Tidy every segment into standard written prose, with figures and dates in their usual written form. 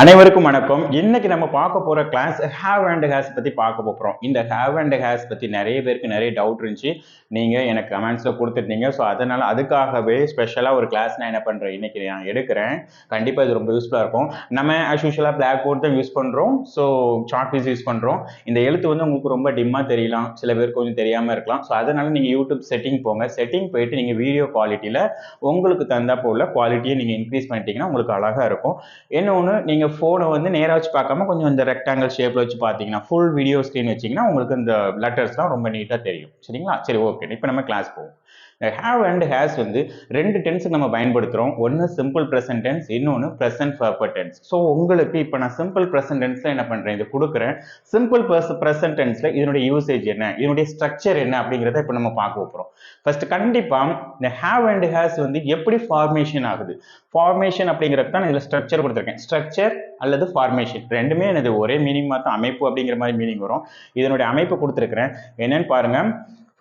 அனைவருக்கும் வணக்கம். இன்னைக்கு நம்ம பார்க்க போற கிளாஸ் ஹேவ் அண்ட் ஹேஸ் பத்தி பார்க்க போறோம். இந்த ஹேவ் அண்ட் ஹேஸ் பத்தி நிறைய பேருக்கு நிறைய டவுட் இருந்துச்சு. நீங்க எனக்கு கமெண்ட்ஸ்ல கொடுத்துட்டீங்க. ஸோ அதனால அதுக்காகவே ஸ்பெஷலா ஒரு கிளாஸ் நான் என்ன பண்றேன், இன்னைக்கு நான் எடுக்கிறேன். கண்டிப்பா இது ரொம்ப யூஸ்ஃபுல்லா இருக்கும். நம்ம ஆஸ் யூஷுவலா பிளாக் போர்ட் தான் யூஸ் பண்றோம். ஸோ சாக் பீஸ் யூஸ் பண்றோம். இந்த எழுத்து வந்து உங்களுக்கு ரொம்ப டிம்மா தெரியலாம், சில பேருக்கு கொஞ்சம் தெரியாம இருக்கலாம். ஸோ அதனால நீங்க யூடியூப் செட்டிங் போங்க. செட்டிங் போயிட்டு நீங்க வீடியோ குவாலிட்டியில உங்களுக்கு தந்தா போல குவாலிட்டியை நீங்க இன்க்ரீஸ் பண்ணிட்டீங்கன்னா உங்களுக்கு அழகா இருக்கும். இன்னொன்று, நீங்க ஃபோனை வந்து நேராக வச்சு பார்க்காம கொஞ்சம் இந்த ரெக்டாங்கிள் ஷேப்ல வச்சு பார்த்தீங்கன்னா, ஃபுல் வீடியோ ஸ்க்ரீன் வச்சிங்கன்னா உங்களுக்கு இந்த லெட்டர்ஸ்லாம் ரொம்ப நீட்டாக தெரியும். சரிங்களா? சரி, ஓகே. இப்போ நம்ம கிளாஸ் போவோம். ஹேவ் அண்ட் ஹேஸ் வந்து ரெண்டு டென்ஸுக்கு நம்ம பயன்படுத்துகிறோம். ஒன்று சிம்பிள் ப்ரெசன்ட் டென்ஸ், இன்னொன்று ப்ரெசன்ட் பர்ஃபெக்ட் டென்ஸ். ஸோ உங்களுக்கு இப்போ நான் சிம்பிள் ப்ரெசன்ட் டென்ஸில் என்ன பண்ணுறேன், இது கொடுக்குறேன். சிம்பிள் ப்ரெசன்ட் டென்ஸில் இதனுடைய யூசேஜ் என்ன, இதனுடைய ஸ்ட்ரக்சர் என்ன அப்படிங்கிறத இப்போ நம்ம பார்க்க போகிறோம். ஃபர்ஸ்ட் கண்டிப்பாக இந்த ஹேவ் அண்ட் ஹேஸ் வந்து எப்படி ஃபார்மேஷன் ஆகுது, ஃபார்மேஷன் அப்படிங்கிறது தான் இதில் ஸ்ட்ரக்சர் கொடுத்துருக்கேன். ஸ்ட்ரக்சர் அல்லது ஃபார்மேஷன் ரெண்டுமே எனது ஒரே மீனிங் தான், அமைப்பு அப்படிங்கிற மாதிரி மீனிங் வரும். இதனுடைய அமைப்பு கொடுத்துருக்கிறேன், என்னன்னு பாருங்க.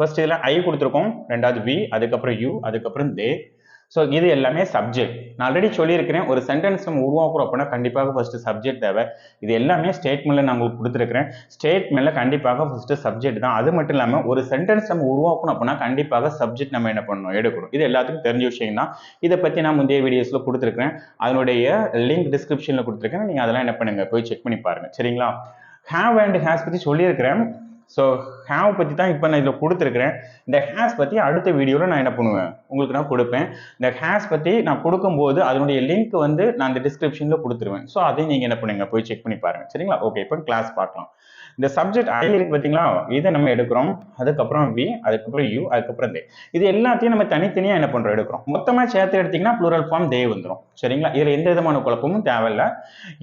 ஃபர்ஸ்ட் இதில் ஐ கொடுத்துருக்கோம், ரெண்டாவது வி, அதுக்கப்புறம் யூ, அதுக்கப்புறம் தே. ஸோ இது எல்லாமே சப்ஜெக்ட். நான் ஆல்ரெடி சொல்லியிருக்கிறேன், ஒரு சென்டென்ஸ் நம்ம உருவாக்குறோம் அப்படின்னா கண்டிப்பாக ஃபர்ஸ்ட் சப்ஜெக்ட் தேவை. இது எல்லாமே ஸ்டேட்மெண்ட்ல நான் உங்களுக்கு கொடுத்துருக்கிறேன். ஸ்டேட்மெண்ட்ல கண்டிப்பாக ஃபர்ஸ்ட் சப்ஜெக்ட் தான். அது மட்டும் இல்லாமல் ஒரு சென்டென்ஸ் நம்ம உருவாக்கணும் அப்படின்னா கண்டிப்பாக சப்ஜெக்ட் நம்ம என்ன பண்ணணும், எடுக்கணும். இது எல்லாத்துக்கும் தெரிஞ்ச விஷயம் தான். இதை பற்றி நான் முந்தைய வீடியோஸ்ல கொடுத்துருக்கிறேன். அதனுடைய லிங்க் டிஸ்கிரிப்ஷன்ல கொடுத்துருக்கேன். நீங்க அதெல்லாம் என்ன பண்ணுங்க, போய் செக் பண்ணி பாருங்க. சரிங்களா? ஹேவ் அண்ட் ஹேஸ் பற்றி சொல்லியிருக்கிறேன். ஸோ ஹேவ் பற்றி தான் இப்போ நான் இதில் கொடுத்துருக்கிறேன். இந்த ஹேஸ் பற்றி அடுத்த வீடியோவில் நான் என்ன பண்ணுவேன், உங்களுக்கு நான் கொடுப்பேன். இந்த ஹேஸ் பற்றி நான் கொடுக்கும்போது அதனுடைய லிங்க் வந்து நான் இந்த டிஸ்கிரிப்ஷனில் கொடுத்துருவேன். ஸோ அதையும் நீங்கள் என்ன பண்ணுங்க, போய் செக் பண்ணி பாருங்க. சரிங்களா? ஓகே, இப்போ கிளாஸ் பார்க்கலாம். இந்த சப்ஜெக்ட் ஐ இருக்கு பார்த்தீங்களா, இதை நம்ம எடுக்கிறோம். அதுக்கப்புறம் வி, அதுக்கப்புறம் யூ, அதுக்கப்புறம் தே. இது எல்லாத்தையும் நம்ம தனித்தனியாக என்ன பண்ணுறோம், எடுக்கிறோம். மொத்தமாக சேர்த்து எடுத்தீங்கன்னா ப்ளூரல் ஃபார்ம் தே வந்துடும். சரிங்களா? இதில் எந்த விதமான குழப்பமும் தேவையில்லை.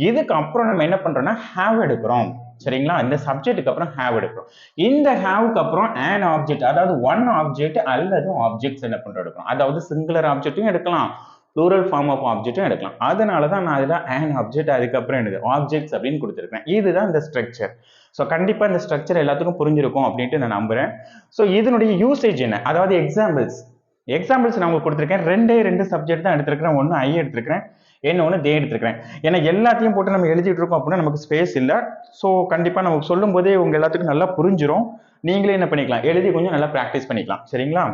இதுக்கு அப்புறம் நம்ம என்ன பண்ணுறோம்னா ஹேவ் எடுக்கிறோம். சரிங்களா? இந்த சப்ஜெக்ட்டுக்கு அப்புறம் ஹேவ் எடுக்கிறோம். இந்த ஹேவுக்கு அப்புறம் an ஆப்ஜெக்ட், அதாவது ஒன் ஆப்ஜெக்ட் அல்லது ஆப்ஜெக்ட்ஸ் என்ன பண்றோம், எடுக்கிறோம். அதாவது சிங்குலர் ஆப்ஜெக்ட்டும் எடுக்கலாம், ப்ளூரல் ஃபார்ம் ஆஃப் ஆப்ஜெக்ட்டும் எடுக்கலாம். அதனால தான் நான் இதில் an ஆப்ஜெக்ட், அதுக்கப்புறம் என்னது ஆப்ஜெக்ட்ஸ் அப்படின்னு கொடுத்துருக்கேன். இதுதான் இந்த ஸ்ட்ரக்சர். ஸோ கண்டிப்பாக இந்த ஸ்ட்ரக்சர் எல்லாத்துக்கும் புரிஞ்சிருக்கும் அப்படின்ட்டு நான் நம்புறேன். ஸோ இதனுடைய யூசேஜ் என்ன, அதாவது எக்ஸாம்பிள்ஸ் நான் உங்களுக்கு கொடுத்துருக்கேன். ரெண்டு சப்ஜெக்ட் தான் எடுத்திருக்கிறேன். ஒன்று ஐ எடுத்திருக்கிறேன், இன்னொன்று தே எடுத்துருக்கிறேன். ஏன்னா எல்லாத்தையும் போட்டு நம்ம எழுதிட்டு இருக்கோம் அப்படின்னா நமக்கு ஸ்பேஸ் இல்லை. ஸோ கண்டிப்பாக நமக்கு சொல்லும் போதே உங்க எல்லாத்துக்கும் நல்லா புரிஞ்சிடும். நீங்களே என்ன பண்ணிக்கலாம், எழுதி கொஞ்சம் நல்லா ப்ராக்டிஸ் பண்ணிக்கலாம். சரிங்களா?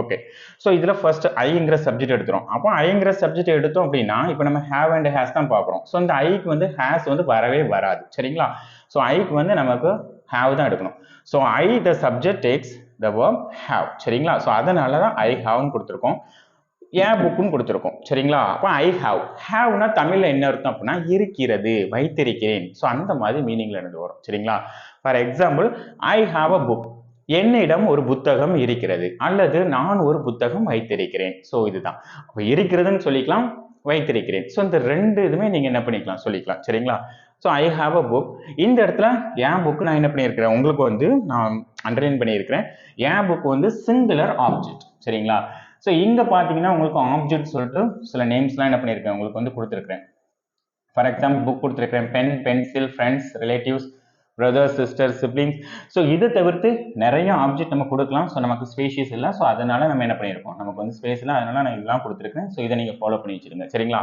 ஓகே. ஸோ இதில் ஃபர்ஸ்ட் ஐங்கிற சப்ஜெக்ட் எடுத்துரும். அப்போ ஐங்கிற சப்ஜெக்ட் எடுத்தோம் அப்படின்னா இப்போ நம்ம ஹேவ் அண்ட் ஹேஸ் தான் பார்க்குறோம். ஸோ இந்த ஐக்கு வந்து ஹேஸ் வந்து வரவே வராது. சரிங்களா? ஸோ ஐக்கு வந்து நமக்கு ஹேவ் தான் எடுக்கணும். So I the subject takes the verb have. சரிங்களா? ஸோ அதனால தான் ஐ ஹாவ்னு கொடுத்துருக்கோம். ஏன் புக்குன்னு கொடுத்துருக்கோம். சரிங்களா? அப்போ ஐ ஹாவ், ஹாவ்னா தமிழ்ல என்ன அர்த்தம் அப்படின்னா இருக்கிறது, வைத்திருக்கிறேன். ஸோ அந்த மாதிரி மீனிங்ல இருந்து வரும். சரிங்களா? For example, I have a book, என்னிடம் ஒரு புத்தகம் இருக்கிறது, அல்லது நான் ஒரு புத்தகம் வைத்திருக்கிறேன். ஸோ இதுதான். அப்போ இருக்கிறதுன்னு சொல்லிக்கலாம், வைத்திருக்கிறேன். ஸோ இந்த ரெண்டு இதுமே நீங்க என்ன பண்ணிக்கலாம், சொல்லிக்கலாம். சரிங்களா? So I have a book. இந்த இடத்துல என் புக் நான் என்ன பண்ணியிருக்கிறேன், உங்களுக்கு வந்து நான் அண்டர்லைன் பண்ணியிருக்கிறேன். என் புக் வந்து சிங்குலர் ஆப்ஜெக்ட். சரிங்களா? ஸோ இங்க பாத்தீங்கன்னா உங்களுக்கு ஆப்ஜெக்ட் சொல்லிட்டு சில நேம்ஸ்லாம் என்ன பண்ணியிருக்கேன், உங்களுக்கு வந்து கொடுத்துருக்கேன். ஃபார் எக்ஸாம்பிள் புக் கொடுத்துருக்கேன், pen, pencil, friends, relatives, brothers, sister, siblings. So இதை தவிர்த்து நிறைய ஆப்ஜெக்ட் நம்ம கொடுக்கலாம். ஸோ நமக்கு ஸ்பேஷியஸ் இல்லை. ஸோ அதனால நம்ம என்ன பண்ணியிருக்கோம், நமக்கு வந்து ஸ்பேஸ் இல்லை, அதனால நான் இதெல்லாம் கொடுத்துருக்கேன். ஸோ இதை நீங்க ஃபாலோ பண்ணி வச்சிருங்க. சரிங்களா?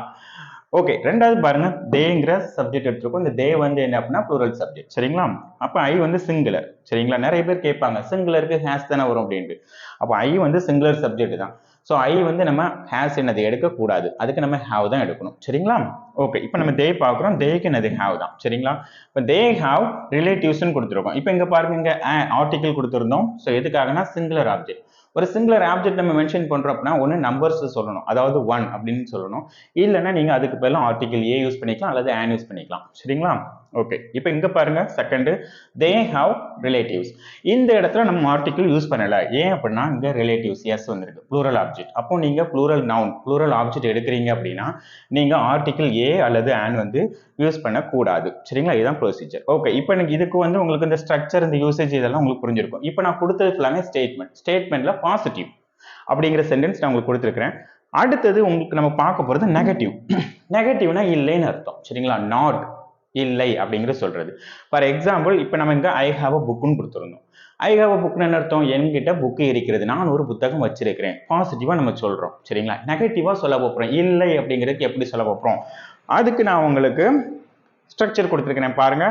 ஓகே. ரெண்டாவது பாருங்க, தேங்கிற சப்ஜெக்ட் எடுத்துருக்கோம். இந்த தே வந்து என்ன அப்படின்னா ப்ளூரல் சப்ஜெக்ட். சரிங்களா? அப்போ ஐ வந்து சிங்குலர். சரிங்களா? நிறைய பேர் கேட்பாங்க சிங்குலருக்கு ஹேஸ் தானே வரும் அப்படின்ட்டு. அப்போ ஐ வந்து சிங்குலர் சப்ஜெக்ட் தான். ஸோ ஐ வந்து நம்ம ஹேஸ் என்னது எடுக்கக்கூடாது, அதுக்கு நம்ம ஹேவ் தான் எடுக்கணும். சரிங்களா? ஓகே. இப்போ நம்ம தே பார்க்குறோம், தேக்கு என்னது ஹேவ் தான். சரிங்களா? இப்போ தே ஹேவ் ரிலேட்டிவ்ஸ்னு கொடுத்துருக்கோம். இப்போ இங்க பாருங்க, இங்க ஆர்டிகல் கொடுத்துருந்தோம். ஸோ எதுக்காகனா சிங்குலர் ஆப்ஜெக்ட். ஒரு சிங்குலர் ஆப்ஜெக்ட் நம்ம மென்ஷன் பண்றோம் அப்படின்னா ஒன்று நம்பர்ஸ் சொல்லணும், அதாவது 1 அப்படின்னு சொல்லணும். இல்லைன்னா நீங்க அதுக்கு பதிலா ஆர்டிகல் ஏ யூஸ் பண்ணிக்கலாம், அல்லது ஆன் யூஸ் பண்ணிக்கலாம். சரிங்களா? ஓகே. இப்போ இங்க பாருங்க, செகண்ட், தே ஹாவ் ரிலேட்டிவ்ஸ். இந்த இடத்துல நம்ம ஆர்டிகல் யூஸ் பண்ணல. ஏன் அப்படின்னா இங்க ரிலேட்டிவ்ஸ் எஸ் வந்திருக்கு, ப்ளூரல் ஆப்ஜெக்ட். அப்போ நீங்க ப்ளூரல் நவுன், ப்ளூரல் ஆப்ஜெக்ட் எடுக்கிறீங்க அப்படின்னா நீங்க ஆர்டிகல் ஏ அல்லது ஆன் வந்து யூஸ் பண்ணக்கூடாது. சரிங்களா? இதுதான் ப்ரொசீஜர். ஓகே. இப்போ எனக்கு இதுக்கு வந்து உங்களுக்கு இந்த ஸ்ட்ரக்சர், இந்த யூசேஜ் இதெல்லாம் உங்களுக்கு புரிஞ்சிருக்கும். இப்போ நான் கொடுத்தது ஃபுல்லாமே ஸ்டேட்மெண்ட். ஸ்டேட்மெண்ட்ல பாசிட்டிவ் அப்படிங்கிற சென்டென்ஸ் நான் உங்களுக்கு கொடுத்துருக்கிறேன். அடுத்தது உங்களுக்கு நம்ம பார்க்க போறது நெகட்டிவ். நெகட்டிவ்னா இல்லைன்னு அர்த்தம். சரிங்களா? நாட், இல்லை அப்படிங்கிற சொல்றது. ஃபார் எக்ஸாம்பிள், இப்போ நம்ம இங்க ஐ ஹாவ் அ புக்னு கொடுத்துருந்தோம். ஐ ஹாவ் அ புக்னு என்ன அர்த்தம், என்கிட்ட புக் இருக்கிறது, நான் ஒரு புத்தகம் வச்சிருக்கிறேன். பாசிட்டிவா நம்ம சொல்றோம். சரிங்களா? நெகட்டிவா சொல்ல போறோம், இல்லை அப்படிங்கிறதுக்கு எப்படி சொல்ல போறோம், அதுக்கு நான் உங்களுக்கு ஸ்ட்ரக்சர் கொடுத்துருக்கேன் பாருங்க.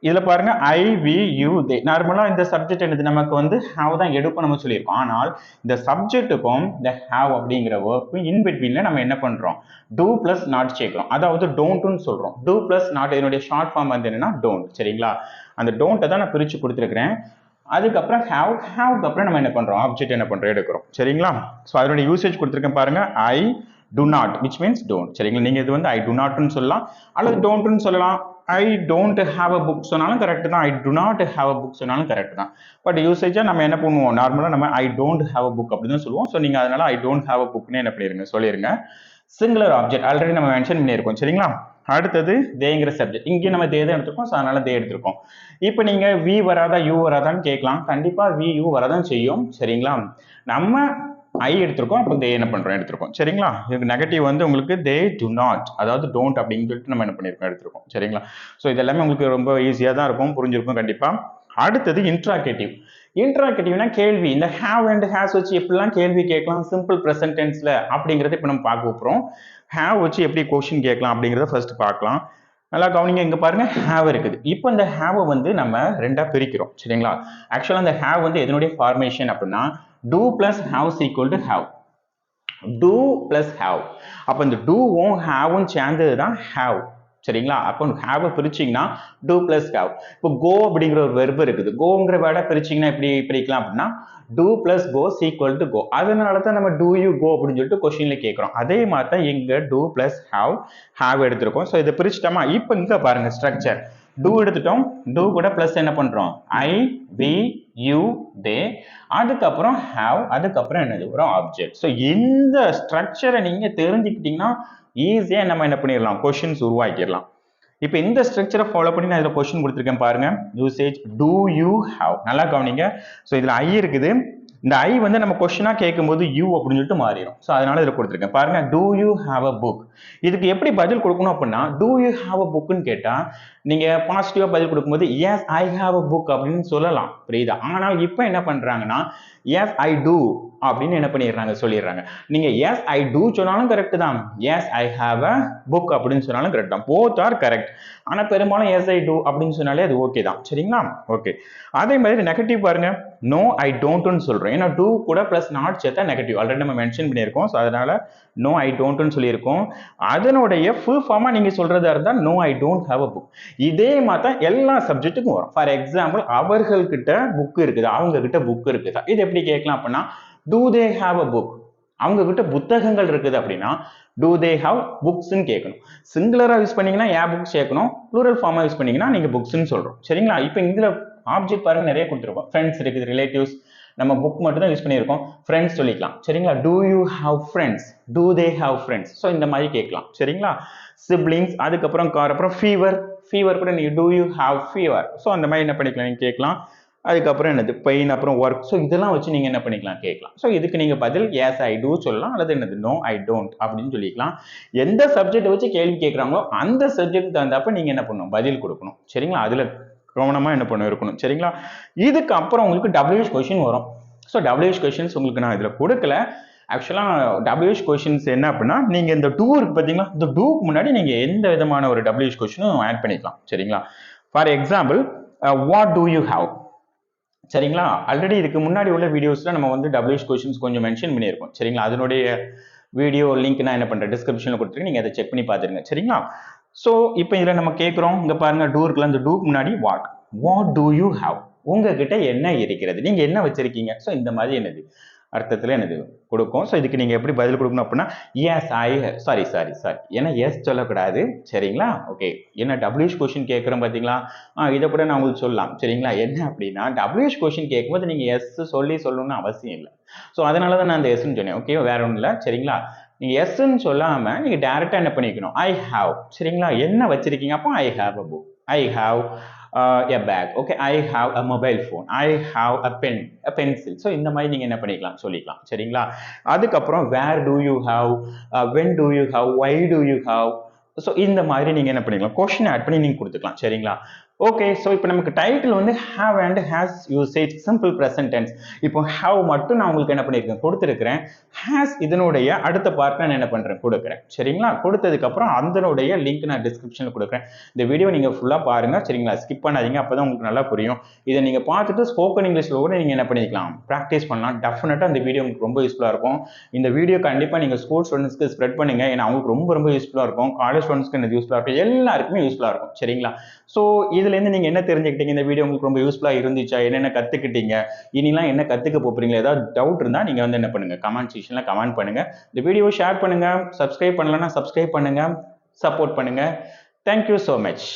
இதுல பாருங்க ஐ வி யூ தே. நார்மலா இந்த சப்ஜெக்ட் என்னது நமக்கு வந்து ஹாவ் தான் எடுக்கும் நம்ம சொல்லியிருக்கோம். ஆனால் இந்த சப்ஜெக்ட்டுக்கும் இந்த ஹாவ் அப்படிங்கிற ஒர்க்கும் இன் பிட்வீன்ல நம்ம என்ன பண்றோம், டூ பிளஸ் நாட் சேர்க்கிறோம். அதாவது டோன்ட்னு சொல்றோம். டூ பிளஸ் நாட் இதனுடைய ஷார்ட் ஃபார்ம் வந்து என்னன்னா டோன்ட். சரிங்களா, அந்த டோன்ட்டை தான் நான் பிரிச்சு கொடுத்துருக்கிறேன். அதுக்கப்புறம் ஹாவ்க்கு அப்புறம் நம்ம என்ன பண்றோம், ஆப்ஜெக்ட் என்ன பண்றோம் எடுக்கிறோம். சரிங்களா, ஸோ அதனுடைய யூசேஜ் கொடுத்துருக்கேன் பாருங்க. ஐ do not, which means don't. சரிங்களா, நீங்க இது வந்து I do not னு சொல்லலாம் அல்லது don't னு சொல்லலாம். I don't have a book சொன்னாலும் கரெக்ட் தான், I do not have a book சொன்னாலும் கரெக்ட் தான். பட் யூசேஜா நம்ம என்ன பண்ணுவோம், நார்மலா நம்ம I don't have a book அப்படின்னு சொல்லுவோம். ஸோ நீங்க அதனால I don't have a bookனு என்ன பண்ணிருங்க சொல்லிருங்க. சிங்குலர் ஆப்ஜெக்ட் ஆல்ரெடி நம்ம மென்ஷன் பண்ணியிருக்கோம். சரிங்களா, அடுத்தது தேங்கிற சப்ஜெக்ட். இங்கே நம்ம தே தான் எடுத்திருக்கோம், ஸோ அதனால தே எடுத்திருக்கோம். இப்போ நீங்க வி வராதா யூ வராதான்னு கேட்கலாம். கண்டிப்பா வி யூ வரதான் செய்யும். சரிங்களா, நம்ம ஐ எடுத்திருக்கோம், அப்போ தே என்ன பண்றோம் எடுத்திருக்கோம். சரிங்களா, இதுக்கு நெகட்டிவ் வந்து உங்களுக்கு தே டு நாட், அதாவது டோன்ட் அப்படின்னு சொல்லிட்டு நம்ம என்ன பண்ணிருக்கோம் எடுத்திருக்கோம். சரிங்களா, ஸோ இதெல்லாமே உங்களுக்கு ரொம்ப ஈஸியா தான் இருக்கும், புரிஞ்சிருக்கும் கண்டிப்பா. அடுத்தது இன்ட்ராகேட்டிவ். இன்ட்ராகேட்டிவ்னா கேள்வி. இந்த ஹேவ் அண்ட் ஹேஸ் வச்சு எப்படிலாம் கேள்வி கேட்கலாம் சிம்பிள் ப்ரெசன்ட் டென்ஸ்ல அப்படிங்கறத இப்போ நம்ம பார்க்க போறோம். ஹேவ் வச்சு எப்படி கொஸ்டின் கேட்கலாம் அப்படிங்கறத ஃபர்ஸ்ட் பார்க்கலாம். நல்லா கவனிங்க, இங்க பாருங்க ஹேவ் இருக்குது. இப்போ இந்த ஹேவை வந்து நம்ம ரெண்டா பிரிக்கிறோம். சரிங்களா, ஆக்சுவலா இந்த ஹேவ் வந்து எதனுடைய ஃபார்மேஷன் அப்படின்னா do plus have is equal to have. do plus have. அப்ப இந்த doவும் haveவும் சேர்ந்தது தான் have. சரிங்களா, அப்போ have பிரிச்சிங்கன்னா do plus have. இப்போ go அப்படிங்கிற ஒரு வெர்பு இருக்குது. goங்கிற வேர்டை பிரிச்சிங்கன்னா எப்படி பிரிக்கலாம் அப்படின்னா do plus go is equal to go. அதனால தான் நம்ம do you go அப்படின்னு சொல்லிட்டு கொஸ்டின்ல கேட்கிறோம். அதே மாதிரி தான் இங்க do plus have எடுத்திருக்கோம். ஸோ இதை பிரிச்சுட்டோமா. இப்போ இங்க பாருங்க ஸ்ட்ரக்சர். do எடுத்துட்டோம், do கூட பிளஸ் என்ன பண்றோம், I, we, you, they, அதுக்கப்புறம் have, அதுக்கப்புறம் என்னது ஒரு ஆப்ஜெக்ட். ஸோ இந்த ஸ்ட்ரக்சரை நீங்க தெரிஞ்சுக்கிட்டீங்கன்னா ஈஸியா நம்ம என்ன பண்ணிடலாம், கொஸ்டின்ஸ் உருவாக்கிடலாம். இப்போ இந்த ஸ்ட்ரக்சரை ஃபாலோ பண்ணி நான் இதில் கொஸ்டின் கொடுத்துருக்கேன் பாருங்க. Usage do you have. நல்லா கவனிங்க. ஸோ இதுல ஐ இருக்குது. இந்த ஐ வந்து நம்ம கொஸ்டினா கேட்கும்போது யூ அப்படின்னு சொல்லிட்டு மாறிடும். ஸோ அதனால இதில் கொடுத்துருக்கேன் பாருங்க. do you have a book. இதுக்கு எப்படி பதில் கொடுக்கணும் அப்படின்னா do you have a bookன்னு கேட்டா நீங்க பாசிட்டிவா பதில் கொடுக்கும்போது yes I have a book அப்படின்னு சொல்லலாம், புரியுதா. ஆனால் இப்போ என்ன பண்றாங்கன்னா yes I do அப்படின்னு என்ன பண்ணிடுறாங்க சொல்லிடுறாங்க. நீங்க yes I do சொன்னாலும் கரெக்ட் தான், yes I have a book அப்படின்னு சொன்னாலும் கரெக்ட் தான், both are கரெக்ட். ஆனா பெரும்பாலும் yes I do அப்படின்னு சொன்னாலே அது ஓகே தான். சரிங்களா, ஓகே. அதே மாதிரி நெகட்டிவ் பாருங்க. no I don't சொல்றோம். ஏன்னா do கூட பிளஸ் நாட் சேர்த்தா நெகட்டிவ் ஆல்ரெடி நம்ம மென்ஷன் பண்ணியிருக்கோம். ஸோ அதனால no I don't சொல்லியிருக்கோம். அதனுடைய ஃபுல் ஃபார்மா நீங்க சொல்றதா இருந்தா no I don't have a book. இதே மாதிரி தான் எல்லா சப்ஜெக்ட்டுக்கும் வரும். ஃபார் எக்ஸாம்பிள் அவர்கள்கிட்ட புக் இருக்குதா, அவங்க கிட்ட புக் இருக்குதா, இது எப்படி கேட்கலாம் அப்படின்னா do they have a book. அவங்க கிட்ட புத்தகங்கள் இருக்குது அப்படின்னா do they have books ன்னு கேட்கணும். சிங்குலரா யூஸ் பண்ணீங்கன்னா a books சேர்க்கணும், ப்ளூரல் ஃபார்மா யூஸ் பண்ணீங்கன்னா நீங்க books ன்னு சொல்றோம். சரிங்களா, இப்போ இதுல ஆப்ஜெக்ட் பாருங்க நிறைய கொடுத்துருக்கோம். ஃப்ரெண்ட்ஸ் இருக்குது, ரிலேட்டிவ்ஸ், நம்ம புக் மட்டும் தான் யூஸ் பண்ணியிருக்கோம், ஃப்ரெண்ட்ஸ் சொல்லிக்கலாம். சரிங்களா, do you have friends, do they have friends. So இந்த மாதிரி கேட்கலாம். சரிங்களா, சிப்ளிங்ஸ், அதுக்கப்புறம் கார், அப்புறம் ஃபீவர் கூட நீங்க do you have fever. So அந்த மாதிரி என்ன பண்ணிக்கலாம் நீங்க கேட்கலாம். அதுக்கப்புறம் என்னது பெயின், அப்புறம் ஒர்க். ஸோ இதெல்லாம் வச்சு நீங்க என்ன பண்ணிக்கலாம் கேட்கலாம். ஸோ இதுக்கு நீங்க பதில் yes I do சொல்லலாம் அல்லது என்னது no I don't அப்படின்னு சொல்லிக்கலாம். எந்த சப்ஜெக்ட் வச்சு கேள்வி கேட்கறாங்களோ அந்த சப்ஜெக்ட் தகுந்தப்ப நீங்க என்ன பண்ணணும், பதில் கொடுக்கணும். சரிங்களா, அதுல கவனமா என்ன பண்ண இருக்கணும். சரிங்களா, இதுக்கு அப்புறம் உங்களுக்கு WH கொஸ்டின் வரும். ஸோ WH கொஸ்டின்ஸ் உங்களுக்கு நான் இதுல கொடுக்கல. ஆக்சுவலா WH கொஸ்டின்ஸ் என்ன அப்படின்னா நீங்க இந்த டூ இருக்கு பாத்தீங்களா, இந்த டூக்கு முன்னாடி நீங்க எந்த விதமான ஒரு WH கொஸ்டினும் ஆட் பண்ணிக்கலாம். சரிங்களா, for example what do you have. சரிங்களா, ஆல்ரெடி இதுக்கு முன்னாடி உள்ள வீடியோஸ்ல நம்ம வந்து WH கொஸ்டின்ஸ் கொஞ்சம் மென்ஷன் பண்ணியிருக்கோம். சரிங்களா, அதனுடைய வீடியோ லிங்க் நான் என்ன பண்றேன் டிஸ்கிரிப்ஷன்ல கொடுத்துருக்கேன், நீங்க அதை செக் பண்ணி பாத்துருங்க. சரிங்களா, சோ இப்போ இதுல நம்ம கேட்கிறோம், இங்க பாருங்க டூ இருக்குல்ல, இந்த டூக்கு முன்னாடி வாட் டூ யூ ஹாவ். உங்ககிட்ட என்ன இருக்கிறது, நீங்க என்ன வச்சிருக்கீங்க. ஸோ இந்த மாதிரி என்னது அர்த்தத்துல என்னது கொடுக்கும். ஸோ இதுக்கு நீங்க எப்படி பதில் கொடுக்கணும் அப்படின்னா எஸ் ஐ சாரி ஏன்னா எஸ் சொல்லக்கூடாது. சரிங்களா, ஓகே. என்ன WH கொஸ்டின் கேட்குறோம் பார்த்தீங்களா, இதை கூட நான் உங்களுக்கு சொல்லலாம். சரிங்களா, என்ன அப்படின்னா WH கொஸ்டின் கேட்கும்போது நீங்க எஸ் சொல்லணும்னு அவசியம் இல்லை. ஸோ அதனால தான் நான் அந்த எஸ்ன்னு சொன்னேன். ஓகே, வேற ஒன்றும் இல்லை. சரிங்களா, நீங்க எஸ்ன்னு சொல்லாம நீங்க டைரக்டா என்ன பண்ணிக்கணும், ஐ ஹாவ். சரிங்களா, என்ன வச்சிருக்கீங்க, அப்போ I have a book, I have a bag, okay, I have a mobile phone, I have a pen, a pencil. So இந்த மாதிரி நீங்க என்ன பண்ணிக்கலாம் சொல்லிக்கலாம். சரிங்களா, அதுக்கப்புறம் where do you have, when do you have, why do you have. So இந்த மாதிரி நீங்க என்ன பண்ணிக்கலாம் கொஸ்டின் ஆட் பண்ணி நீங்க கொடுத்துக்கலாம். சரிங்களா, ஓகே, ஸோ இப்போ நமக்கு டைட்டில் வந்து have and has usage simple present tense. இப்போ ஹேவ் மட்டும் நான் உங்களுக்கு என்ன பண்ணியிருக்கேன் கொடுத்துருக்கிறேன். ஹேஸ் இதனுடைய அடுத்த பார்ட் நான் என்ன பண்ணுறேன் கொடுக்குறேன். சரிங்களா? கொடுத்ததுக்கப்புறம் அதனுடைய லிங்க் நான் டிஸ்கிரிப்ஷனில் கொடுக்குறேன். இந்த வீடியோ நீங்கள் ஃபுல்லாக பாருங்கள். சரிங்களா? ஸ்கிப் பண்ணாதீங்க, அப்போ தான் உங்களுக்கு நல்லா புரியும். இதை நீங்கள் பார்த்துட்டு ஸ்போக்கன் இங்கிலீஷில் கூட நீங்கள் என்ன பண்ணிக்கலாம், ப்ராக்டிஸ் பண்ணலாம். டெஃபினட்டாக இந்த வீடியோ உங்களுக்கு ரொம்ப யூஸ்ஃபுல்லாக இருக்கும். இந்த வீடியோ கண்டிப்பாக நீங்கள் ஸ்கூல் ஸ்டூடெண்ட்ஸ்க்கு ஸ்ப்ரெட் பண்ணுங்க. ஏன்னா அவங்களுக்கு ரொம்ப ரொம்ப யூஸ்ஃபுல்லாக இருக்கும். காலேஜ் ஸ்டூடெண்ட்ஸ்க்கு இது யூஸ்ஃபுல்லாக இருக்கும். எல்லாருக்குமே யூஸ்ஃபுல்லாக இருக்கும். சரிங்களா? ஸோ இதுலேருந்து நீங்கள் என்ன தெரிஞ்சுக்கிட்டீங்க? இந்த வீடியோ உங்களுக்கு ரொம்ப யூஸ்ஃபுல்லாக இருந்துச்சா? என்னென்ன கற்றுக்கிட்டீங்க? இனிலாம் என்ன கற்றுக்க போகிறீங்க? ஏதாவது டவுட் இருந்தால் நீங்கள் வந்து என்ன பண்ணுங்கள், கமெண்ட் செக்ஷனில் கமெண்ட் பண்ணுங்கள். இந்த வீடியோவை ஷேர் பண்ணுங்கள். சப்ஸ்கிரைப் பண்ணலன்னா சப்ஸ்கிரைப் பண்ணுங்கள். சப்போர்ட் பண்ணுங்கள். Thank you so much.